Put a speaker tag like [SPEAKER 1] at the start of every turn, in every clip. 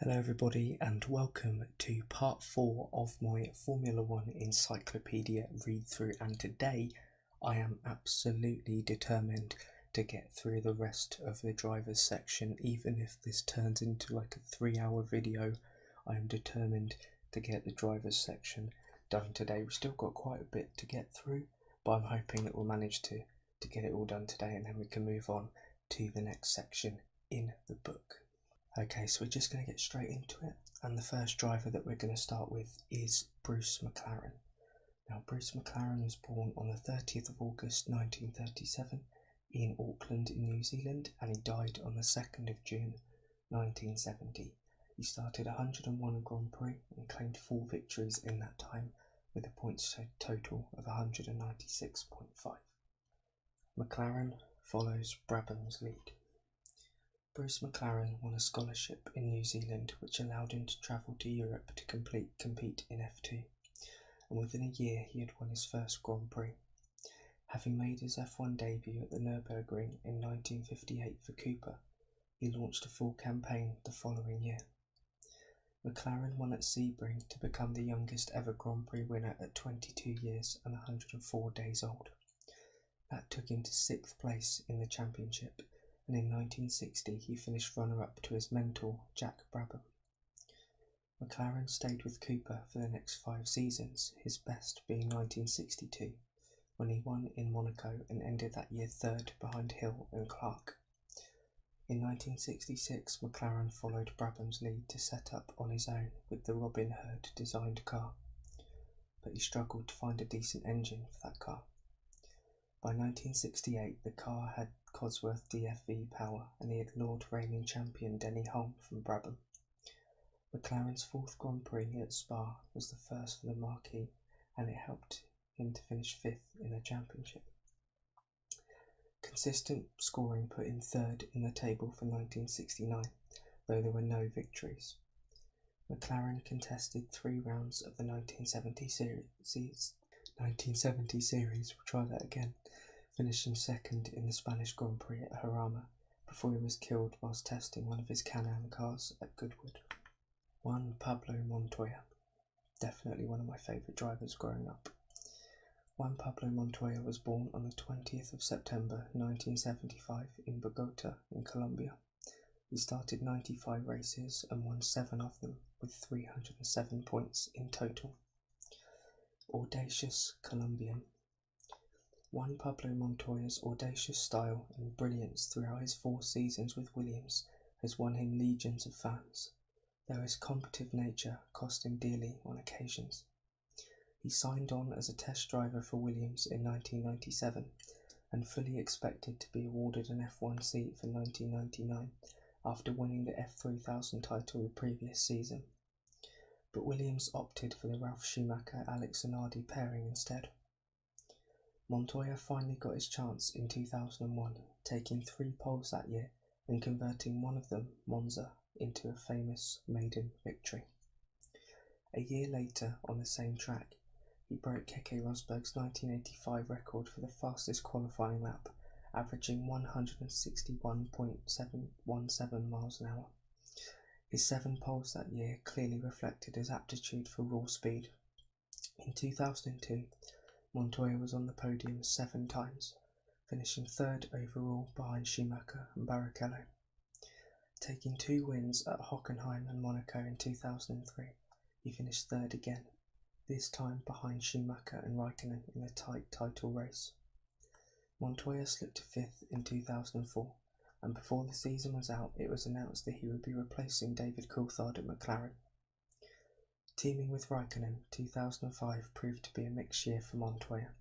[SPEAKER 1] Hello everybody and welcome to part 4 of my Formula One Encyclopedia read-through, and today I am absolutely determined to get through the rest of the drivers section. Even if this turns into like a 3-hour video, I am determined to get the drivers section done today. We've still got quite a bit to get through, but I'm hoping that we'll manage to get it all done today, and then we can move on to the next section in the book. Okay, so we're just going to get straight into it, and the first driver that we're going to start with is Bruce McLaren. Now, Bruce McLaren was born on the 30th of August 1937 in Auckland in New Zealand, and he died on the 2nd of June 1970. He started 101 Grand Prix and claimed 4 victories in that time, with a points total of 196.5. McLaren follows Brabham's lead. Bruce McLaren won a scholarship in New Zealand which allowed him to travel to Europe to compete in F2, and within a year he had won his first Grand Prix. Having made his F1 debut at the Nürburgring in 1958 for Cooper, he launched a full campaign the following year. McLaren won at Sebring to become the youngest ever Grand Prix winner at 22 years and 104 days old. That took him to 6th place in the championship, and in 1960 he finished runner-up to his mentor Jack Brabham. McLaren stayed with Cooper for the next 5 seasons, his best being 1962, when he won in Monaco and ended that year 3rd behind Hill and Clark. In 1966 McLaren followed Brabham's lead to set up on his own with the Robin Herd designed car, but he struggled to find a decent engine for that car. By 1968 the car had Cosworth DFV power, and he had lured reigning champion Denny Hulme from Brabham. McLaren's 4th Grand Prix at Spa was the first for the marquee, and it helped him to finish 5th in the championship. Consistent scoring put him 3rd in the table for 1969, though there were no victories. McLaren contested 3 rounds of the 1970 series, we'll try that again, finishing 2nd in the Spanish Grand Prix at Jarama before he was killed whilst testing one of his Can-Am cars at Goodwood. 1 Pablo Montoya, definitely one of my favourite drivers growing up. 1 Pablo Montoya was born on the 20th of September 1975 in Bogota in Colombia. He started 95 races and won 7 of them with 307 points in total. Audacious Colombian. 1 Pablo Montoya's audacious style and brilliance throughout his 4 seasons with Williams has won him legions of fans, though his combative nature cost him dearly on occasions. He signed on as a test driver for Williams in 1997 and fully expected to be awarded an F1 seat for 1999 after winning the F3000 title the previous season. But Williams opted for the Ralf Schumacher-Alex Zanardi pairing instead. Montoya finally got his chance in 2001, taking 3 poles that year and converting one of them, Monza, into a famous maiden victory. A year later, on the same track, he broke Keke Rosberg's 1985 record for the fastest qualifying lap, averaging 161.717 miles an hour. His 7 poles that year clearly reflected his aptitude for raw speed. In 2002, Montoya was on the podium 7 times, finishing 3rd overall behind Schumacher and Barrichello. Taking 2 wins at Hockenheim and Monaco in 2003, he finished 3rd again, this time behind Schumacher and Raikkonen in a tight title race. Montoya slipped to 5th in 2004, and before the season was out it was announced that he would be replacing David Coulthard at McLaren. Teaming with Raikkonen, 2005 proved to be a mixed year for Montoya,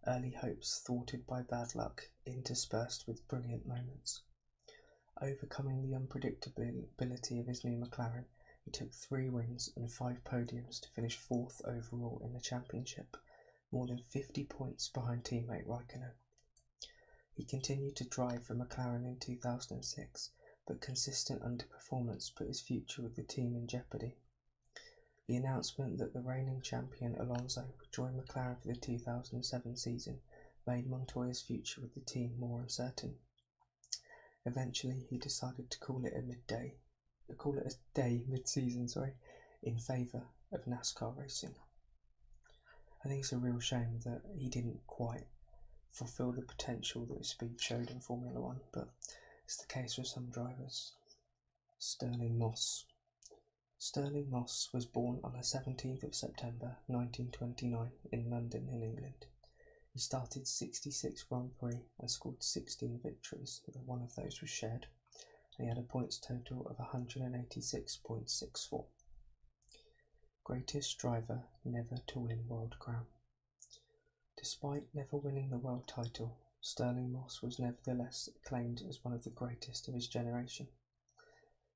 [SPEAKER 1] early hopes thwarted by bad luck, interspersed with brilliant moments. Overcoming the unpredictability of his new McLaren, he took 3 wins and 5 podiums to finish 4th overall in the championship, more than 50 points behind teammate Raikkonen. He continued to drive for McLaren in 2006, but consistent underperformance put his future with the team in jeopardy. The announcement that the reigning champion Alonso would join McLaren for the 2007 season made Montoya's future with the team more uncertain. Eventually he decided to call it a midday call it a day mid-season, in favour of NASCAR racing. I think it's a real shame that he didn't quite fulfil the potential that his speed showed in Formula One, but it's the case with some drivers. Stirling Moss. Stirling Moss was born on the 17th of September 1929 in London in England. He started 66 Grand Prix and scored 16 victories, though one of those was shared, and he had a points total of 186.64. Greatest driver never to win World Crown. Despite never winning the world title, Stirling Moss was nevertheless acclaimed as one of the greatest of his generation.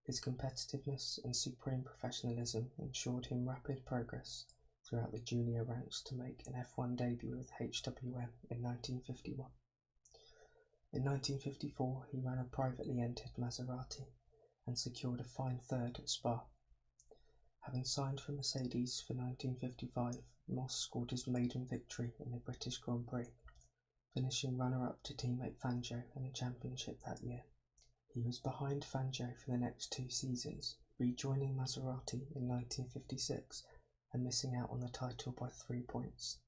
[SPEAKER 1] His competitiveness and supreme professionalism ensured him rapid progress throughout the junior ranks to make an F1 debut with HWM in 1951. In 1954, he ran a privately entered Maserati and secured a fine third at Spa. Having signed for Mercedes for 1955, Moss scored his maiden victory in the British Grand Prix, finishing runner-up to teammate Fangio in the championship that year. He was behind Fangio for the next 2 seasons, rejoining Maserati in 1956 and missing out on the title by 3 points.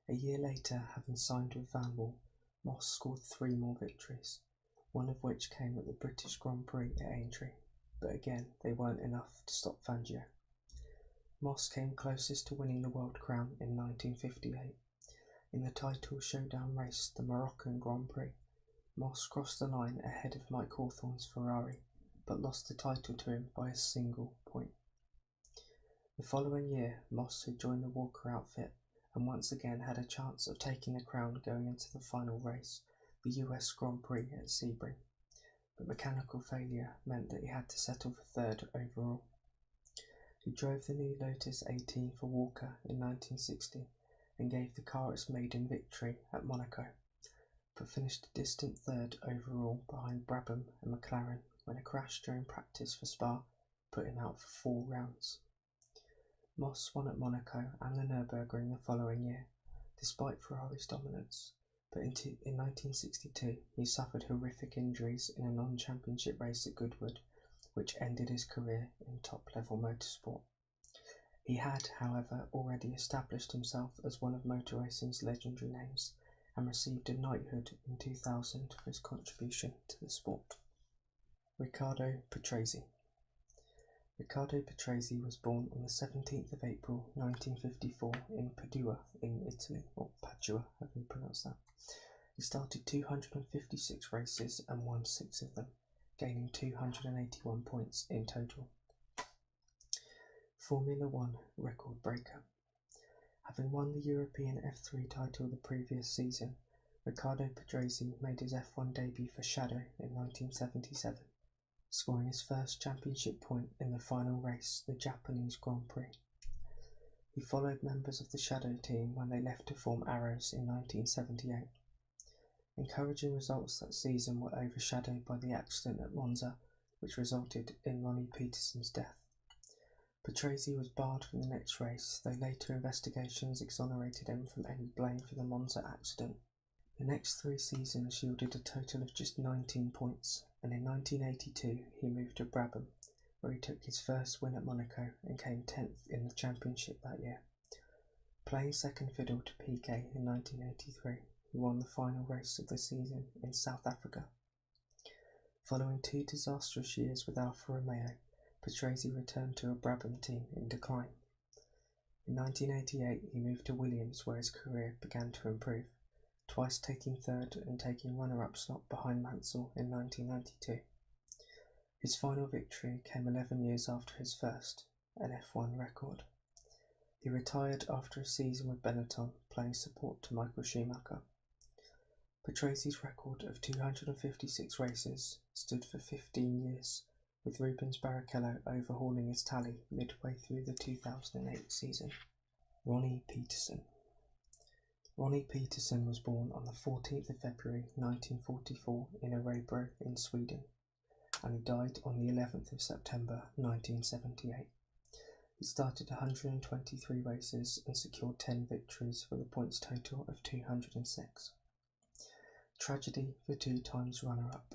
[SPEAKER 1] A year later, having signed with Vanwall, Moss scored 3 more victories, one of which came at the British Grand Prix at Aintree, but again they weren't enough to stop Fangio. Moss came closest to winning the World Crown in 1958. In the title showdown race, the Moroccan Grand Prix, Moss crossed the line ahead of Mike Hawthorne's Ferrari, but lost the title to him by a single point. The following year, Moss had joined the Walker outfit and once again had a chance of taking the crown going into the final race, the US Grand Prix at Sebring, but mechanical failure meant that he had to settle for 3rd overall. He drove the new Lotus 18 for Walker in 1960 and gave the car its maiden victory at Monaco, but finished a distant 3rd overall behind Brabham and McLaren when a crash during practice for Spa put him out for 4 rounds. Moss won at Monaco and the Nürburgring the following year, despite Ferrari's dominance, but in 1962 he suffered horrific injuries in a non-championship race at Goodwood, which ended his career in top-level motorsport. He had, however, already established himself as one of motor racing's legendary names, and received a knighthood in 2000 for his contribution to the sport. Riccardo Patrese. Riccardo Patrese was born on the 17th of April 1954 in Padua in Italy, or Padua, however you pronounce that. He started 256 races and won 6 of them, gaining 281 points in total. Formula One record breaker. Having won the European F3 title the previous season, Riccardo Patrese made his F1 debut for Shadow in 1977, scoring his first championship point in the final race, the Japanese Grand Prix. He followed members of the Shadow team when they left to form Arrows in 1978. Encouraging results that season were overshadowed by the accident at Monza, which resulted in Ronnie Peterson's death. Patrese was barred from the next race, though later investigations exonerated him from any blame for the Monza accident. The next 3 seasons yielded a total of just 19 points, and in 1982 he moved to Brabham, where he took his first win at Monaco and came 10th in the championship that year. Playing second fiddle to Piquet in 1983, he won the final race of the season in South Africa. Following 2 disastrous years with Alfa Romeo, Patrese returned to a Brabham team in decline. In 1988 he moved to Williams, where his career began to improve, twice taking 3rd and taking runner-up slot behind Mansell in 1992. His final victory came 11 years after his first, an F1 record. He retired after a season with Benetton, playing support to Michael Schumacher. Patrese's record of 256 races stood for 15 years, with Rubens Barrichello overhauling his tally midway through the 2008 season. Ronnie Peterson. Ronnie Peterson was born on the 14th of February 1944 in Örebro in Sweden, and he died on the 11th of September 1978. He started 123 races and secured 10 victories for the points total of 206. Tragedy for 2 times runner-up.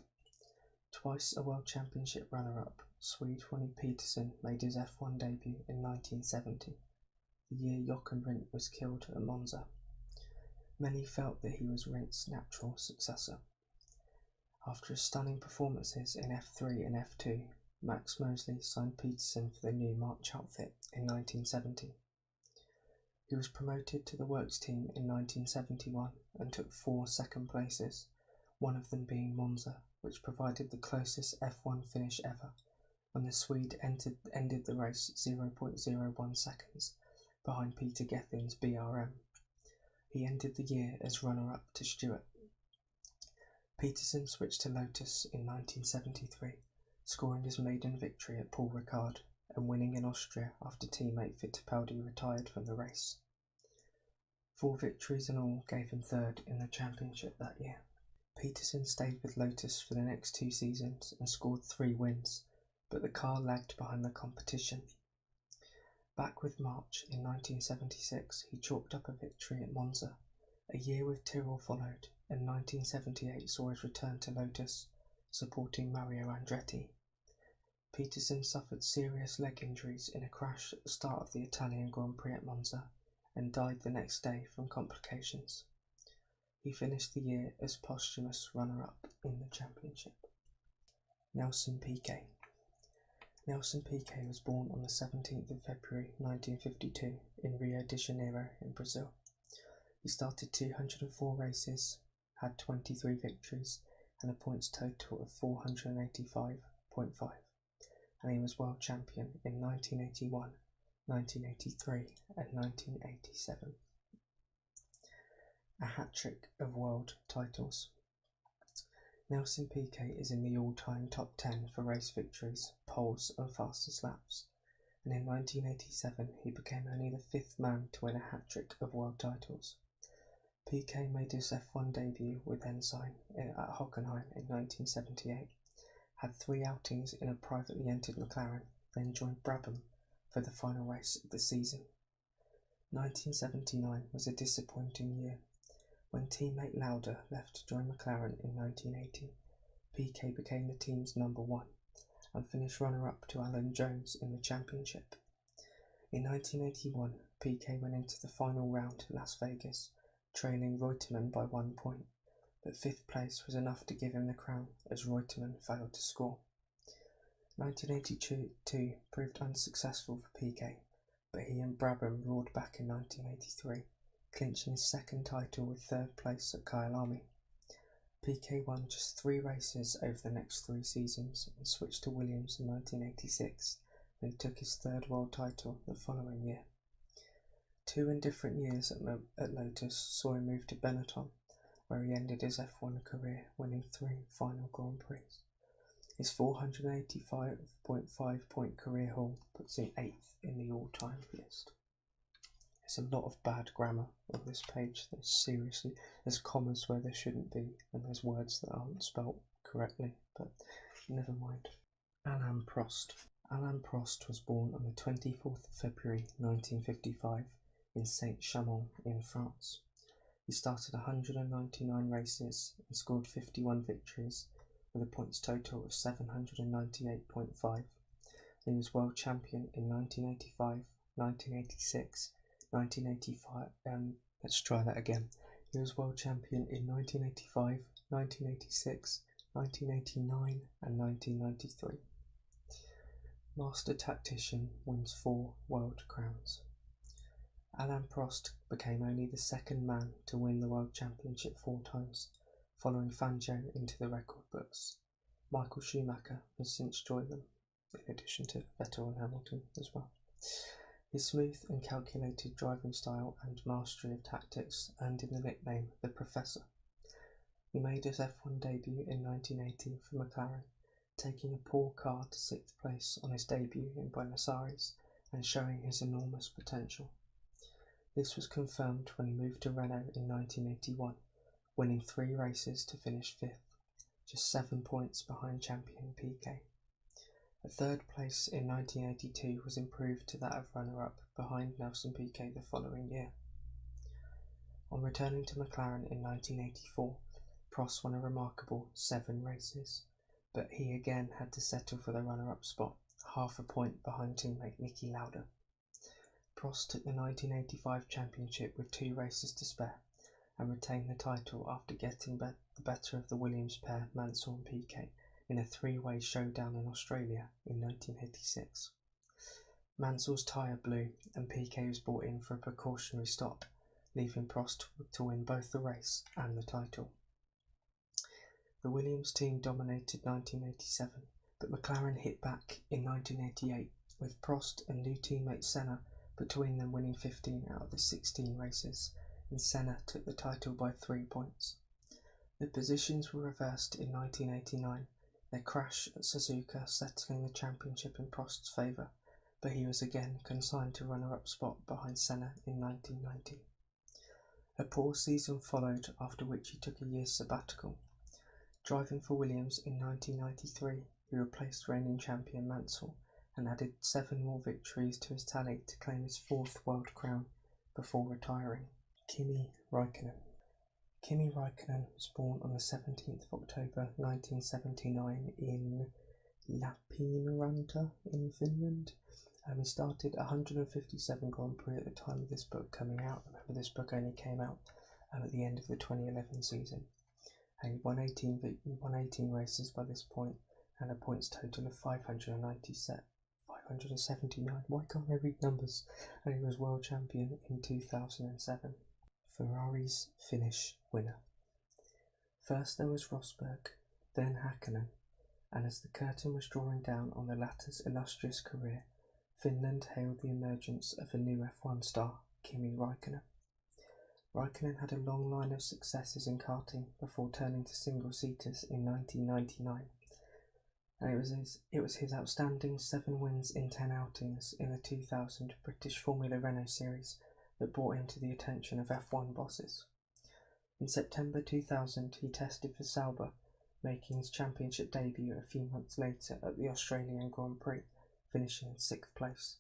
[SPEAKER 1] Twice a World Championship runner-up, Swede Ronnie Peterson made his F1 debut in 1970, the year Jochen Rindt was killed at Monza. Many felt that he was Rindt's natural successor. After his stunning performances in F3 and F2, Max Mosley signed Peterson for the new March outfit in 1970. He was promoted to the works team in 1971 and took 4 second places, one of them being Monza, which provided the closest F1 finish ever, when the Swede ended the race 0.01 seconds behind Peter Gethin's BRM. He ended the year as runner-up to Stewart. Peterson switched to Lotus in 1973, scoring his maiden victory at Paul Ricard and winning in Austria after teammate Fittipaldi retired from the race. 4 victories in all gave him third in the championship that year. Peterson stayed with Lotus for the next 2 seasons and scored 3 wins, but the car lagged behind the competition. Back with March in 1976, he chalked up a victory at Monza. A year with Tyrrell followed, and 1978 saw his return to Lotus, supporting Mario Andretti. Peterson suffered serious leg injuries in a crash at the start of the Italian Grand Prix at Monza, and died the next day from complications. He finished the year as posthumous runner-up in the championship. Nelson Piquet. Nelson Piquet was born on the 17th of February 1952 in Rio de Janeiro in Brazil. He started 204 races, had 23 victories and a points total of 485.5, and he was world champion in 1981, 1983 and 1987. A hat-trick of world titles. Nelson Piquet is in the all-time top 10 for race victories, poles and fastest laps, and in 1987 he became only the 5th man to win a hat-trick of world titles. Piquet made his F1 debut with Ensign at Hockenheim in 1978, had 3 outings in a privately entered McLaren, then joined Brabham for the final race of the season. 1979 was a disappointing year. When teammate Lauda left to join McLaren in 1980, Piquet became the team's number 1 and finished runner-up to Alan Jones in the championship. In 1981, Piquet went into the final round at Las Vegas, trailing Reutemann by 1 point, but 5th place was enough to give him the crown as Reutemann failed to score. 1982 proved unsuccessful for Piquet, but he and Brabham roared back in 1983, clinching his 2nd title with 3rd place at Kyalami. Piquet won just 3 races over the next 3 seasons and switched to Williams in 1986, when he took his 3rd world title the following year. 2 indifferent years at Lotus saw him move to Benetton, where he ended his F1 career, winning 3 final Grand Prix. His 485.5 point career haul puts him 8th in the all-time list. There's a lot of bad grammar on this page. There's commas where there shouldn't be, and there's words that aren't spelt correctly, but never mind. Alain Prost. Alain Prost was born on the 24th of February 1955 in Saint-Chamond in France. He started 199 races and scored 51 victories with a points total of 798.5. He was world champion in 1985, 1986, 1985, let's try that again. He was world champion in 1985, 1986, 1989 and 1993. Master Tactician wins 4 world crowns. Alain Prost became only the 2nd man to win the World Championship 4 times, following Fangio into the record books. Michael Schumacher has since joined them, in addition to Vettel and Hamilton as well. His smooth and calculated driving style and mastery of tactics earned him the nickname The Professor. He made his F1 debut in 1980 for McLaren, taking a poor car to 6th place on his debut in Buenos Aires and showing his enormous potential. This was confirmed when he moved to Renault in 1981, winning 3 races to finish 5th, just 7 points behind champion Piquet. A 3rd place in 1982 was improved to that of runner-up behind Nelson Piquet the following year. On returning to McLaren in 1984, Prost won a remarkable 7 races, but he again had to settle for the runner-up spot, half a point behind teammate Niki Lauda. Prost took the 1985 championship with 2 races to spare and retained the title after getting the better of the Williams pair Mansell and Piquet in a 3-way showdown in Australia in 1986. Mansell's tyre blew and Piquet was brought in for a precautionary stop, leaving Prost to win both the race and the title. The Williams team dominated 1987, but McLaren hit back in 1988 with Prost and new teammate Senna between them winning 15 out of the 16 races, and Senna took the title by 3 points. The positions were reversed in 1989, their crash at Suzuka settling the championship in Prost's favour, but he was again consigned to runner-up spot behind Senna in 1990. A poor season followed, after which he took a year's sabbatical. Driving for Williams in 1993, he replaced reigning champion Mansell and added 7 more victories to his tally to claim his 4th world crown before retiring. Kimi Räikkönen. Kimi Räikkönen was born on the 17th of October 1979 in Lappeenranta in Finland. He started 157 Grand Prix at the time of this book coming out. Remember, this book only came out at the end of the 2011 season. And he won 18 races by this point and a points total of 579. Why can't I read numbers? And he was world champion in 2007. Ferrari's Finnish winner. First there was Rosberg, then Häkkinen, and as the curtain was drawing down on the latter's illustrious career, Finland hailed the emergence of a new F1 star, Kimi Räikkönen. Räikkönen had a long line of successes in karting before turning to single-seaters in 1999, and it was his outstanding 7 wins in 10 outings in the 2000 British Formula Renault series that brought him to the attention of F1 bosses. In September 2000 he tested for Sauber, making his championship debut a few months later at the Australian Grand Prix, finishing in 6th place.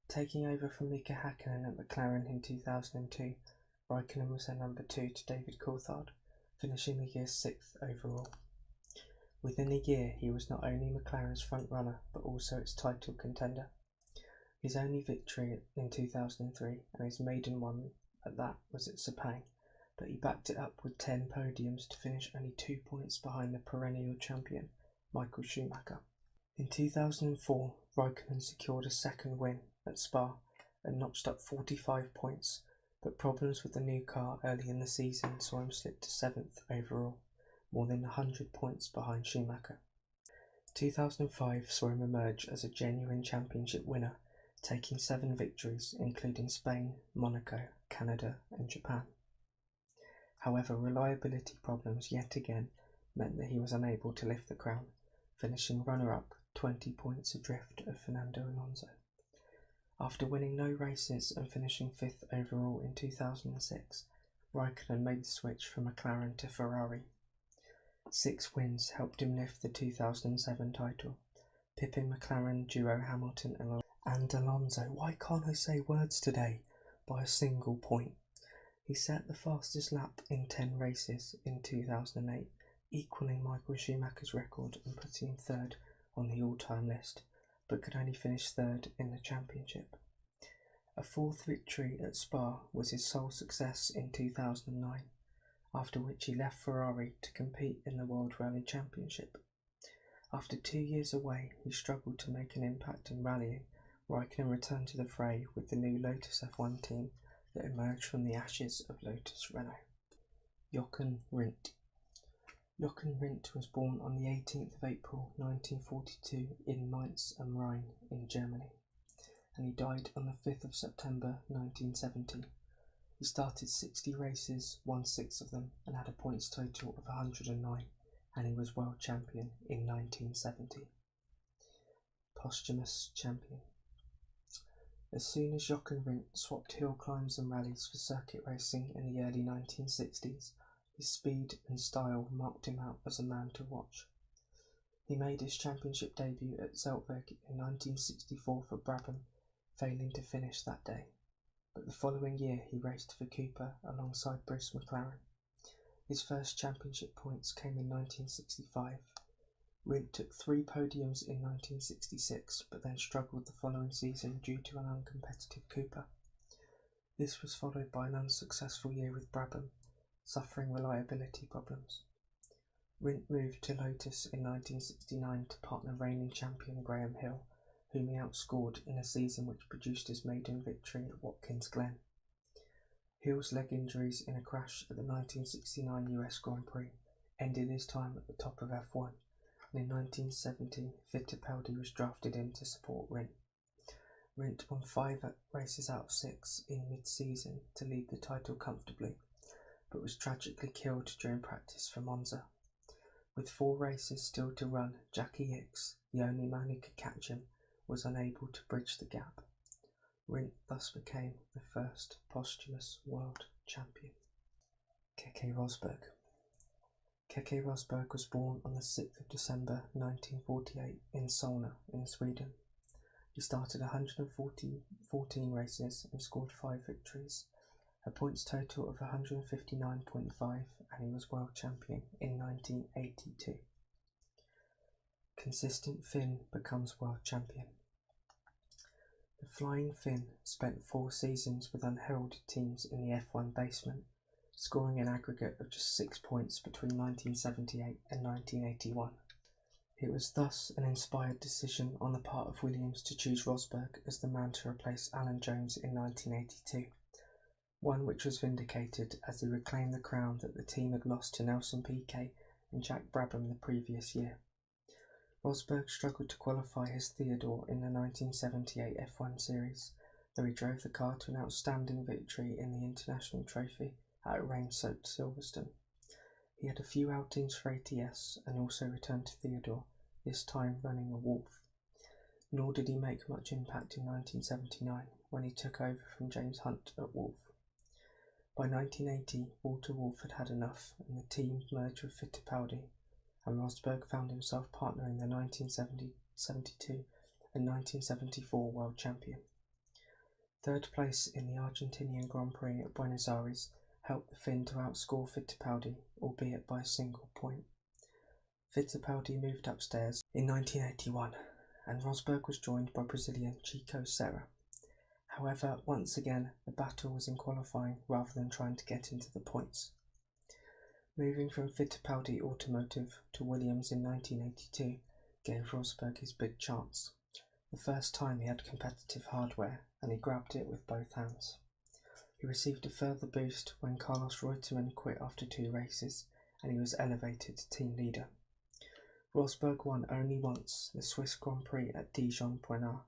[SPEAKER 1] Taking over from Mika Häkkinen at McLaren in 2002, Räikkönen was their number 2 to David Coulthard, finishing the year 6th overall. Within a year he was not only McLaren's front-runner but also its title contender. His only victory in 2003, and his maiden one at that, was at Sepang, but he backed it up with 10 podiums to finish only 2 points behind the perennial champion, Michael Schumacher. In 2004, Räikkönen secured a 2nd win at Spa and notched up 45 points, but problems with the new car early in the season saw him slip to 7th overall, more than 100 points behind Schumacher. 2005 saw him emerge as a genuine championship winner, taking 7 victories, including Spain, Monaco, Canada and Japan. However, reliability problems yet again meant that he was unable to lift the crown, finishing runner-up, 20 points adrift of Fernando Alonso. After winning no races and finishing 5th overall in 2006, Räikkönen made the switch from McLaren to Ferrari. 6 wins helped him lift the 2007 title, pipping McLaren duo Hamilton and Alonso, why can't I say words today, by a single point. He set the fastest lap in 10 races in 2008, equalling Michael Schumacher's record and putting him 3rd on the all-time list, but could only finish 3rd in the championship. A 4th victory at Spa was his sole success in 2009, after which he left Ferrari to compete in the World Rally Championship. After 2 years away, he struggled to make an impact in rallying. Räikkönen returned to the fray with the new Lotus F1 team that emerged from the ashes of Lotus Renault. Jochen Rindt. Jochen Rindt was born on the 18th of April 1942 in Mainz am Rhein in Germany, and he died on the 5th of September 1970. He started 60 races, won 6 of them, and had a points total of 109, and he was world champion in 1970. Posthumous champion. As soon as Jochen Rindt swapped hill climbs and rallies for circuit racing in the early 1960s, his speed and style marked him out as a man to watch. He made his championship debut at Zandvoort in 1964 for Brabham, failing to finish that day, but the following year he raced for Cooper alongside Bruce McLaren. His first championship points came in 1965. Rindt took 3 podiums in 1966, but then struggled the following season due to an uncompetitive Cooper. This was followed by an unsuccessful year with Brabham, suffering reliability problems. Rindt moved to Lotus in 1969 to partner reigning champion Graham Hill, whom he outscored in a season which produced his maiden victory at Watkins Glen. Hill's leg injuries in a crash at the 1969 US Grand Prix ended his time at the top of F1, and in 1970 Fittipaldi was drafted in to support Rindt. Rindt won 5 races out of 6 in mid-season to lead the title comfortably, but was tragically killed during practice for Monza. With 4 races still to run, Jackie Ickx, the only man who could catch him, was unable to bridge the gap. Rindt thus became the first posthumous world champion. Keke Rosberg. Keke Rosberg was born on the 6th of December 1948 in Solna in Sweden. He started 114 races and scored 5 victories, a points total of 159.5, and he was world champion in 1982. Consistent Finn becomes world champion. The Flying Finn spent 4 seasons with unheralded teams in the F1 basement, scoring an aggregate of just 6 points between 1978 and 1981. It was thus an inspired decision on the part of Williams to choose Rosberg as the man to replace Alan Jones in 1982, one which was vindicated as he reclaimed the crown that the team had lost to Nelson Piquet and Jack Brabham the previous year. Rosberg struggled to qualify his Theodore in the 1978 F1 series, though he drove the car to an outstanding victory in the International Trophy at rain-soaked Silverstone. He had a few outings for ATS and also returned to Theodore, this time running a Wolf. Nor did he make much impact in 1979 when he took over from James Hunt at Wolf. By 1980, Walter Wolff had had enough and the team merged with Fittipaldi, and Rosberg found himself partnering the 1972 and 1974 world champion. 3rd place in the Argentinian Grand Prix at Buenos Aires helped the Finn to outscore Fittipaldi, albeit by a single point. Fittipaldi moved upstairs in 1981, and Rosberg was joined by Brazilian Chico Serra. However, once again, the battle was in qualifying rather than trying to get into the points. Moving from Fittipaldi Automotive to Williams in 1982 gave Rosberg his big chance. The first time he had competitive hardware, and he grabbed it with both hands. He received a further boost when Carlos Reutemann quit after 2 races, and he was elevated to team leader. Rosberg won only once, the Swiss Grand Prix at Dijon-Prenois,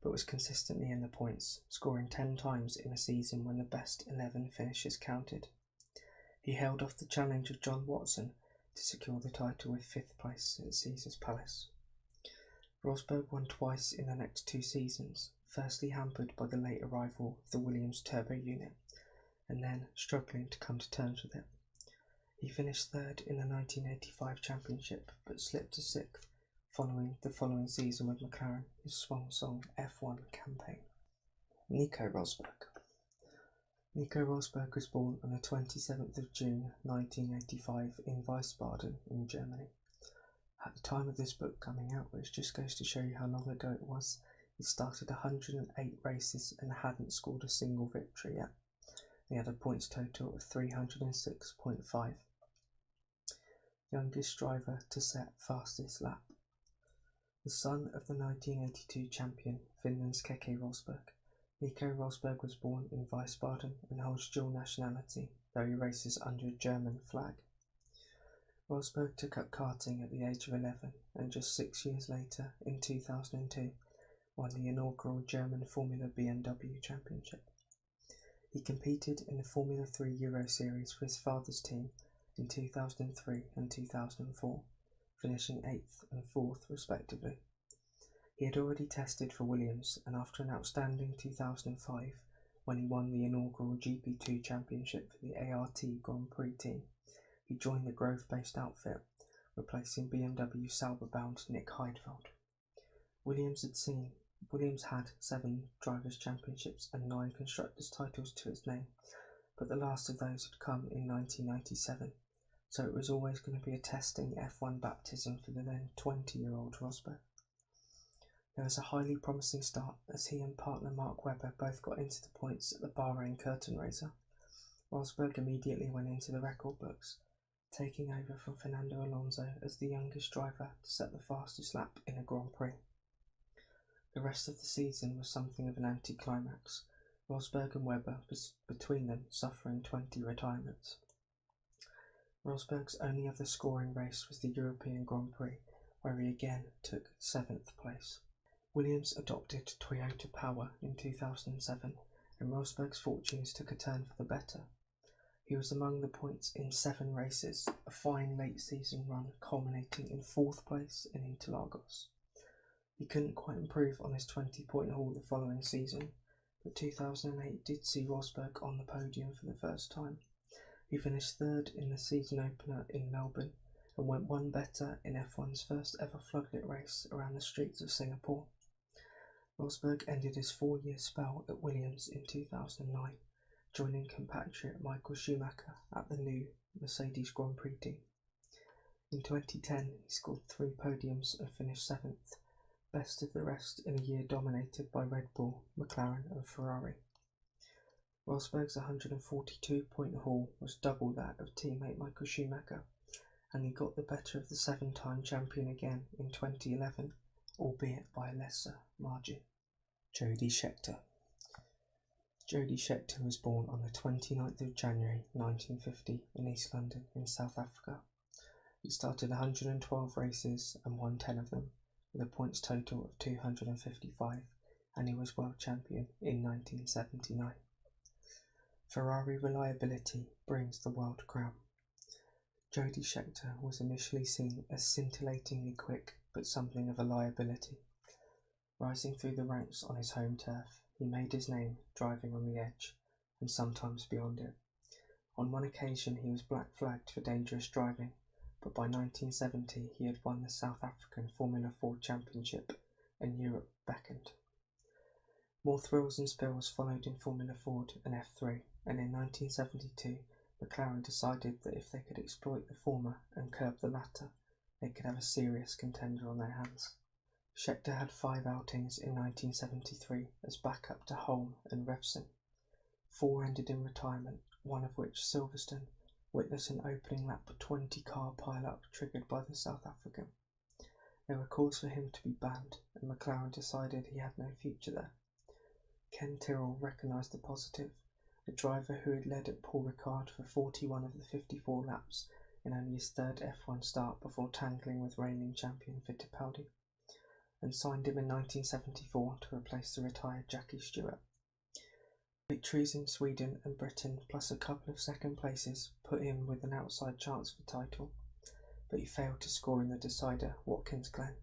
[SPEAKER 1] but was consistently in the points, scoring 10 times in a season when the best 11 finishes counted. He held off the challenge of John Watson to secure the title with 5th place at Caesars Palace. Rosberg won twice in the next 2 seasons, firstly hampered by the late arrival of the Williams turbo unit, and then struggling to come to terms with it. He finished 3rd in the 1985 championship, but slipped to 6th following the following season with McLaren, his swan song F1 campaign. Nico Rosberg. Nico Rosberg was born on the 27th of June 1985 in Wiesbaden in Germany. At the time of this book coming out, which just goes to show you how long ago it was, he started 108 races and hadn't scored a single victory yet. He had a points total of 306.5. Youngest driver to set fastest lap. The son of the 1982 champion, Finland's Keke Rosberg, Nico Rosberg was born in Wiesbaden and holds dual nationality, though he races under a German flag. Rosberg took up karting at the age of 11 and just 6 years later, in 2002, won the inaugural German Formula BMW Championship. He competed in the Formula 3 Euro Series for his father's team in 2003 and 2004, finishing 8th and 4th respectively. He had already tested for Williams, and after an outstanding 2005, when he won the inaugural GP2 Championship for the ART Grand Prix team, he joined the Grove-based outfit, replacing BMW Sauber-bound Nick Heidfeld. Williams had 7 Drivers' Championships and 9 Constructors' titles to his name, but the last of those had come in 1997, so it was always going to be a testing F1 baptism for the then 20-year-old Rosberg. There was a highly promising start as he and partner Mark Webber both got into the points at the Bahrain curtain raiser. Rosberg immediately went into the record books, taking over from Fernando Alonso as the youngest driver to set the fastest lap in a Grand Prix. The rest of the season was something of an anticlimax, Rosberg and Webber between them suffering 20 retirements. Rosberg's only other scoring race was the European Grand Prix, where he again took 7th place. Williams adopted Toyota Power in 2007, and Rosberg's fortunes took a turn for the better. He was among the points in 7 races, a fine late-season run culminating in 4th place in Interlagos. He couldn't quite improve on his 20-point haul the following season, but 2008 did see Rosberg on the podium for the first time. He finished 3rd in the season opener in Melbourne and went one better in F1's first ever floodlit race around the streets of Singapore. Rosberg ended his 4-year spell at Williams in 2009, joining compatriot Michael Schumacher at the new Mercedes Grand Prix team. In 2010, he scored 3 podiums and finished 7th, best of the rest in a year dominated by Red Bull, McLaren and Ferrari. Rosberg's 142-point haul was double that of teammate Michael Schumacher, and he got the better of the 7-time champion again in 2011, albeit by a lesser margin. Jody Scheckter. Jody Scheckter was born on the 29th of January 1950 in East London in South Africa. He started 112 races and won 10 of them, with a points total of 255, and he was world champion in 1979. Ferrari reliability brings the world crown. Jody Scheckter was initially seen as scintillatingly quick, but something of a liability. Rising through the ranks on his home turf, he made his name driving on the edge, and sometimes beyond it. On one occasion he was black flagged for dangerous driving, but by 1970 he had won the South African Formula 4 Championship, and Europe beckoned. More thrills and spills followed in Formula Ford and F3, and in 1972 McLaren decided that if they could exploit the former and curb the latter, they could have a serious contender on their hands. Scheckter had 5 outings in 1973 as backup to Holm and Revson. 4 ended in retirement, one of which, Silverstone, witnessed an opening lap 20-car pile-up triggered by the South African. There were calls for him to be banned, and McLaren decided he had no future there. Ken Tyrrell recognised the positive, a driver who had led at Paul Ricard for 41 of the 54 laps in only his 3rd F1 start before tangling with reigning champion Fittipaldi, and signed him in 1974 to replace the retired Jackie Stewart. Victories in Sweden and Britain plus a couple of second places put him with an outside chance for title, but he failed to score in the decider, Watkins Glen,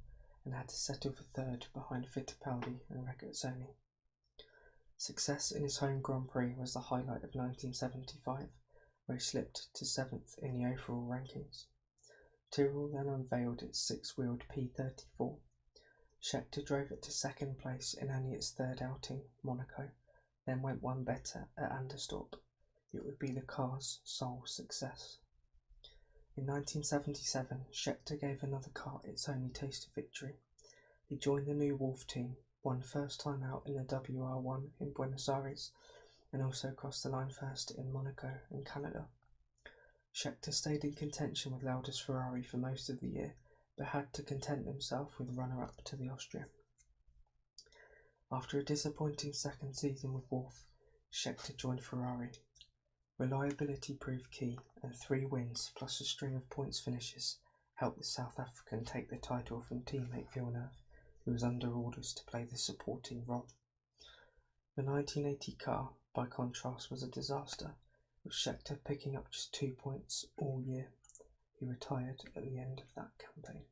[SPEAKER 1] and had to settle for 3rd behind Fittipaldi and Regazzoni. Success in his home Grand Prix was the highlight of 1975, where he slipped to 7th in the overall rankings. Tyrrell then unveiled its 6-wheeled P34. Scheckter drove it to 2nd place in only its 3rd outing, Monaco, then went one better at Anderstorp. It would be the car's sole success. In 1977, Scheckter gave another car its only taste of victory. He joined the new Wolf team, won first time out in the WR1 in Buenos Aires, and also crossed the line first in Monaco and Canada. Scheckter stayed in contention with Lauda's Ferrari for most of the year, but had to content himself with runner-up to the Austrian. After a disappointing 2nd season with Wolf, Scheckter joined Ferrari. Reliability proved key, and 3 wins plus a string of points finishes helped the South African take the title from teammate Villeneuve, who was under orders to play the supporting role. The 1980 car, by contrast, was a disaster, with Scheckter picking up just 2 points all year. He retired at the end of that campaign.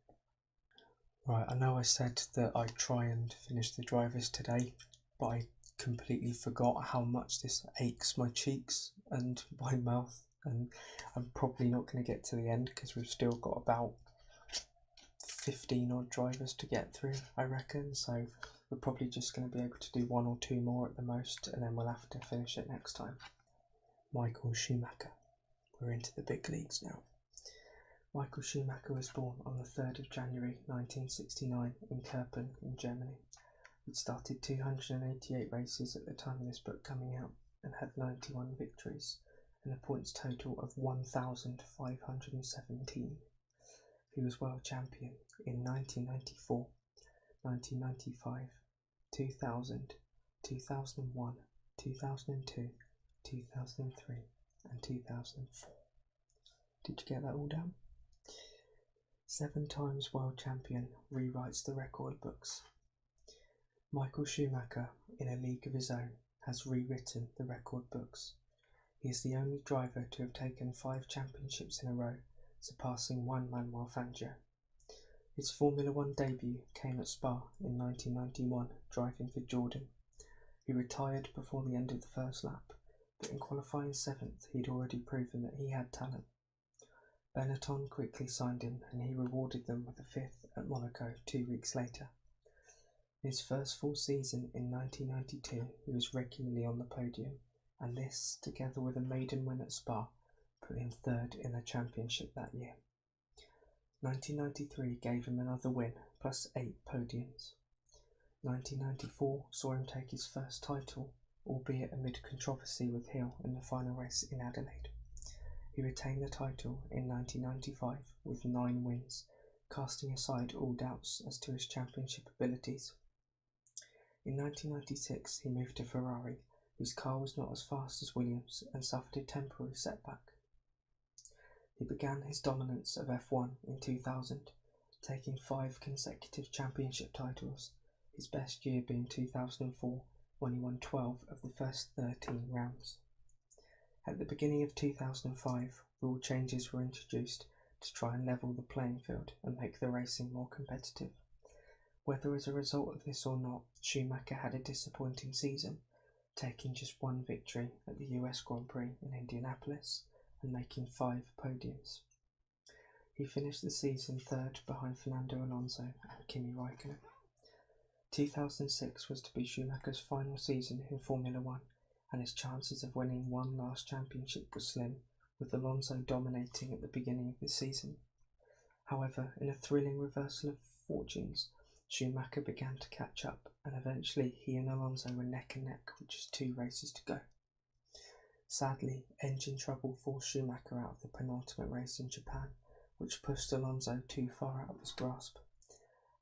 [SPEAKER 1] Right, I know I said that I'd try and finish the drivers today, but I completely forgot how much this aches my cheeks and my mouth, and I'm probably not going to get to the end because we've still got about 15 odd drivers to get through, I reckon, so we're probably just going to be able to do 1 or 2 more at the most, and then we'll have to finish it next time. Michael Schumacher. We're into the big leagues now. Michael Schumacher was born on the 3rd of January 1969 in Kerpen in Germany. He'd started 288 races at the time of this book coming out and had 91 victories and a points total of 1,517. He was world champion in 1994, 1995, 2000, 2001, 2002, 2003 and 2004. Did you get that all down? 7 times world champion, rewrites the record books. Michael Schumacher, in a league of his own, has rewritten the record books. He is the only driver to have taken 5 championships in a row, surpassing one Manuel Fangio. His Formula One debut came at Spa in 1991, driving for Jordan. He retired before the end of the first lap, but in qualifying 7th he'd already proven that he had talent. Benetton quickly signed him and he rewarded them with a 5th at Monaco 2 weeks later. In his first full season in 1992 he was regularly on the podium, and this, together with a maiden win at Spa, put him 3rd in the championship that year. 1993 gave him another win, plus 8 podiums. 1994 saw him take his first title, albeit amid controversy with Hill in the final race in Adelaide. He retained the title in 1995 with 9 wins, casting aside all doubts as to his championship abilities. In 1996 he moved to Ferrari, whose car was not as fast as Williams and suffered a temporary setback. He began his dominance of F1 in 2000, taking 5 consecutive championship titles, his best year being 2004 when he won 12 of the first 13 rounds. At the beginning of 2005, rule changes were introduced to try and level the playing field and make the racing more competitive. Whether as a result of this or not, Schumacher had a disappointing season, taking just 1 victory at the US Grand Prix in Indianapolis and making 5 podiums. He finished the season 3rd behind Fernando Alonso and Kimi Räikkönen. 2006 was to be Schumacher's final season in Formula One, and his chances of winning one last championship were slim, with Alonso dominating at the beginning of the season. However, in a thrilling reversal of fortunes, Schumacher began to catch up, and eventually he and Alonso were neck and neck with just 2 races to go. Sadly, engine trouble forced Schumacher out of the penultimate race in Japan, which pushed Alonso too far out of his grasp.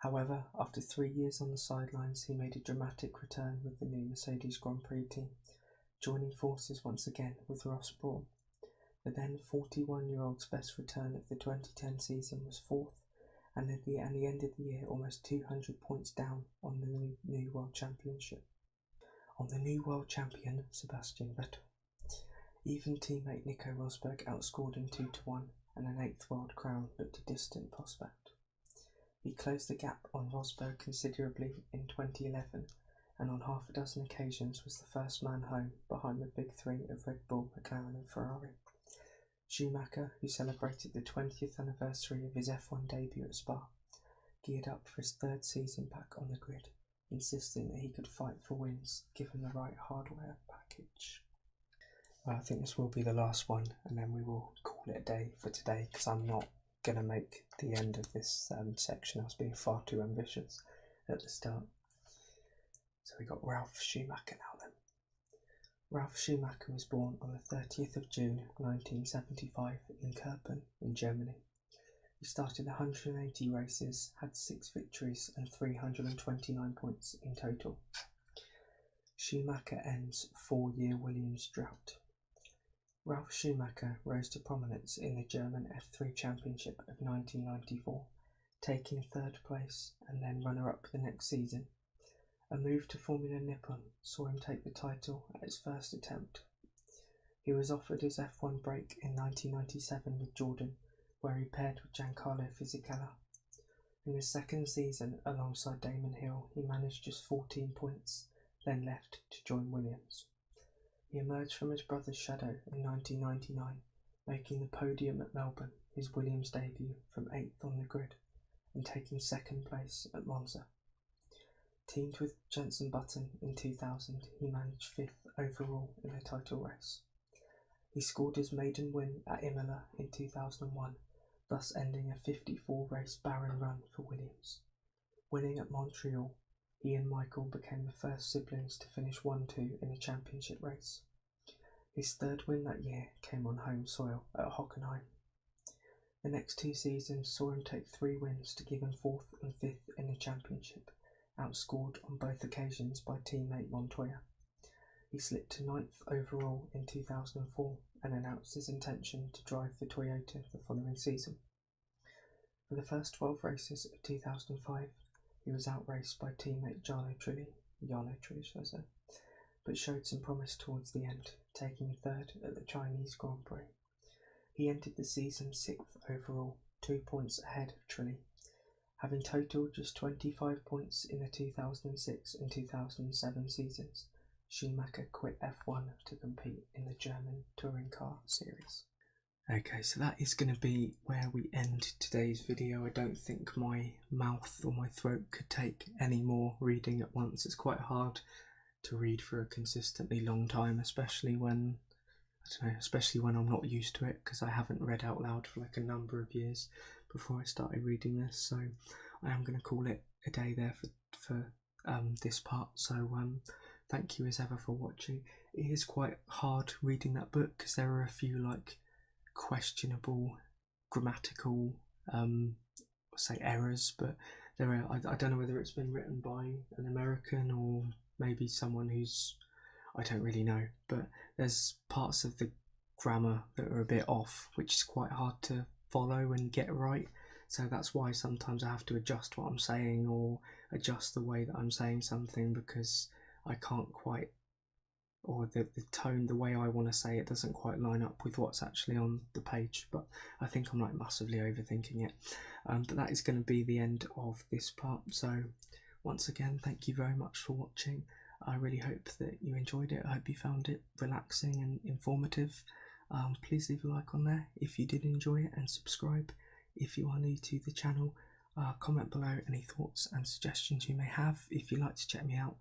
[SPEAKER 1] However, after 3 years on the sidelines, he made a dramatic return with the new Mercedes Grand Prix team, joining forces once again with Ross Brawn. The then 41-year-old's best return of the 2010 season was 4th, and at the end of the year almost 200 points down on the new world championship. On the new world champion, Sebastian Vettel. Even teammate Nico Rosberg outscored him 2-1, and an 8th world crown looked a distant prospect. He closed the gap on Rosberg considerably in 2011, and on half a dozen occasions was the first man home behind the big 3 of Red Bull, McLaren and Ferrari. Schumacher, who celebrated the 20th anniversary of his F1 debut at Spa, geared up for his 3rd season back on the grid, insisting that he could fight for wins given the right hardware package. Well, I think this will be the last one, and then we will call it a day for today, because I'm not going to make the end of this section. I was being far too ambitious at the start. So we got Ralf Schumacher now then. Ralf Schumacher was born on the 30th of June 1975 in Kerpen in Germany. He started 180 races, had 6 victories and 329 points in total. Schumacher ends 4-year Williams drought. Ralf Schumacher rose to prominence in the German F3 Championship of 1994, taking 3rd place and then runner-up the next season. A move to Formula Nippon saw him take the title at his first attempt. He was offered his F1 break in 1997 with Jordan, where he paired with Giancarlo Fisichella. In his 2nd season alongside Damon Hill, he managed just 14 points, then left to join Williams. He emerged from his brother's shadow in 1999, making the podium at Melbourne, his Williams debut, from 8th on the grid, and taking 2nd place at Monza. Teamed with Jenson Button in 2000, he managed 5th overall in the title race. He scored his maiden win at Imola in 2001, thus ending a 54-race barren run for Williams. Winning at Montreal, he and Michael became the first siblings to finish 1-2 in a championship race. His third win that year came on home soil at Hockenheim. The next 2 seasons saw him take 3 wins to give him 4th and 5th in the championship, outscored on both occasions by teammate Montoya. He slipped to 9th overall in 2004 and announced his intention to drive for Toyota the following season. For the first 12 races of 2005, he was outraced by teammate Jarno Trulli, but showed some promise towards the end, taking 3rd at the Chinese Grand Prix. He ended the season 6th overall, 2 points ahead of Trulli, having totaled just 25 points in the 2006 and 2007 seasons. Schumacher quit F1 to compete in the German touring car series. Okay, so that is going to be where we end today's video. I don't think my mouth or my throat could take any more reading at once. It's quite hard to read for a consistently long time, especially when I'm not used to it, because I haven't read out loud for like a number of years before I started reading this. So I am going to call it a day there for this part. So thank you as ever for watching. It is quite hard reading that book because there are a few like questionable grammatical errors, but there are, I don't know whether it's been written by an American or maybe someone who's, I don't really know, but there's parts of the grammar that are a bit off, which is quite hard to follow and get right. So that's why sometimes I have to adjust what I'm saying or adjust the way that I'm saying something, because I can't quite, or the tone, the way I want to say it doesn't quite line up with what's actually on the page. But I think I'm like massively overthinking it. But that is going to be the end of this part. So once again, thank you very much for watching. I really hope that you enjoyed it. I hope you found it relaxing and informative. Please leave a like on there if you did enjoy it, and subscribe if you are new to the channel. Comment below any thoughts and suggestions you may have. If you'd like to check me out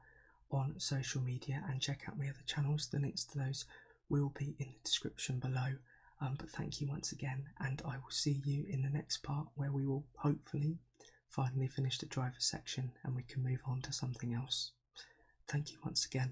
[SPEAKER 1] on social media and check out my other channels, the links to those will be in the description below. But thank you once again, and I will see you in the next part, where we will hopefully finally finish the driver section and we can move on to something else. Thank you once again.